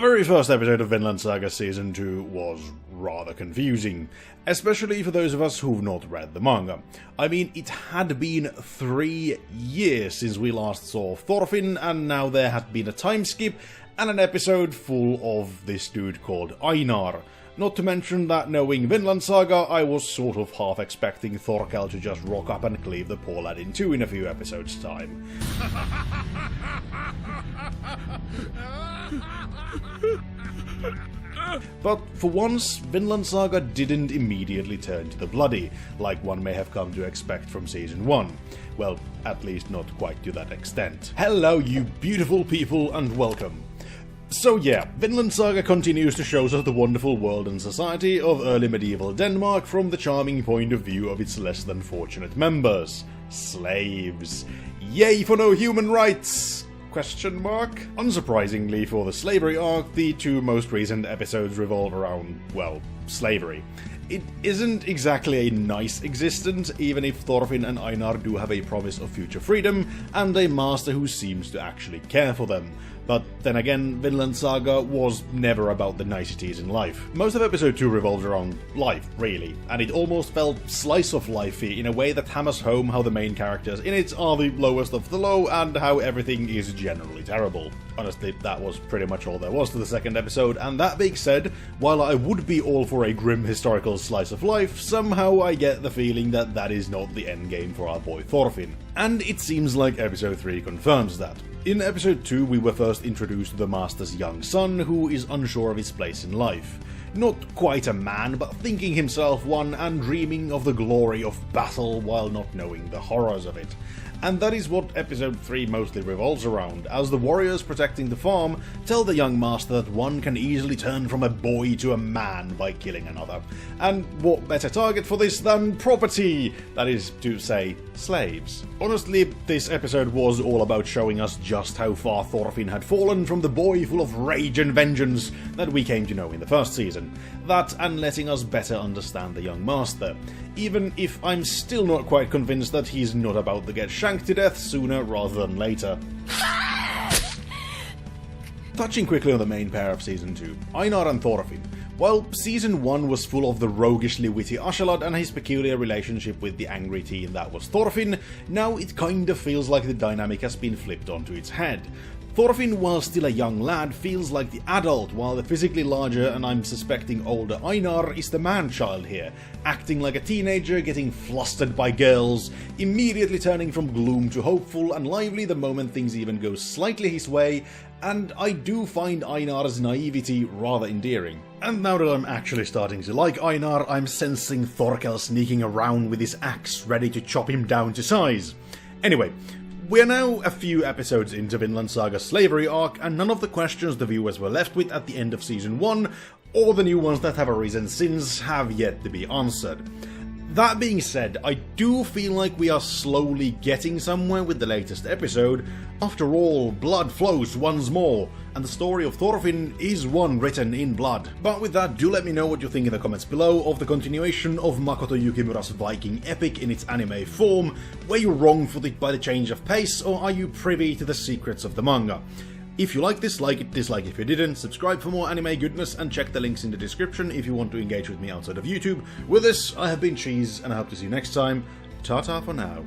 very first episode of Vinland Saga Season 2 was rather confusing, especially for those of us who've not read the manga. I mean, it had been 3 years since we last saw Thorfinn, and now there had been a time skip and an episode full of this dude called Einar. Not to mention that, knowing Vinland Saga, I was sort of half expecting Thorkel to just rock up and cleave the poor lad in two in a few episodes' time. But for once, Vinland Saga didn't immediately turn to the bloody, like one may have come to expect from Season 1. Well, at least not quite to that extent. Hello, you beautiful people, and welcome. So yeah, Vinland Saga continues to show us the wonderful world and society of early medieval Denmark from the charming point of view of its less than fortunate members. Slaves. Yay for no human rights! Question mark? Unsurprisingly for the slavery arc, the two most recent episodes revolve around, well, slavery. It isn't exactly a nice existence, even if Thorfinn and Einar do have a promise of future freedom, and a master who seems to actually care for them. But then again, Vinland Saga was never about the niceties in life. Most of episode 2 revolves around life, really, and it almost felt slice-of-life-y in a way that hammers home how the main characters in it are the lowest of the low, and how everything is generally terrible. Honestly, that was pretty much all there was to the second episode, and that being said, while I would be all for a grim historical slice of life, somehow I get the feeling that that is not the endgame for our boy Thorfinn. And it seems like episode 3 confirms that. In episode 2 we were first introduced to the Master's young son, who is unsure of his place in life. Not quite a man, but thinking himself one and dreaming of the glory of battle while not knowing the horrors of it. And that is what episode 3 mostly revolves around, as the warriors protecting the farm tell the young master that one can easily turn from a boy to a man by killing another. And what better target for this than property? That is to say, slaves. Honestly, this episode was all about showing us just how far Thorfinn had fallen from the boy full of rage and vengeance that we came to know in the first season. That, and letting us better understand the young master. Even if I'm still not quite convinced that he's not about to get shanked to death sooner rather than later. Touching quickly on the main pair of Season 2, Einar and Thorfinn. While Season 1 was full of the roguishly witty Askeladd and his peculiar relationship with the angry teen that was Thorfinn, now it kinda feels like the dynamic has been flipped onto its head. Thorfinn, while still a young lad, feels like the adult, while the physically larger and I'm suspecting older Einar is the man-child here, acting like a teenager, getting flustered by girls, immediately turning from gloom to hopeful and lively the moment things even go slightly his way, and I do find Einar's naivety rather endearing. And now that I'm actually starting to like Einar, I'm sensing Thorkel sneaking around with his axe ready to chop him down to size. Anyway, we are now a few episodes into Vinland Saga's slavery arc, and none of the questions the viewers were left with at the end of Season 1, or the new ones that have arisen since, have yet to be answered. That being said, I do feel like we are slowly getting somewhere with the latest episode. After all, blood flows once more, and the story of Thorfinn is one written in blood. But with that, do let me know what you think in the comments below of the continuation of Makoto Yukimura's Viking epic in its anime form. Were you wrong-footed by the change of pace, or are you privy to the secrets of the manga? If you like this, like it, dislike if you didn't, subscribe for more anime goodness, and check the links in the description if you want to engage with me outside of YouTube. With this, I have been Cheese, and I hope to see you next time. Ta-ta for now.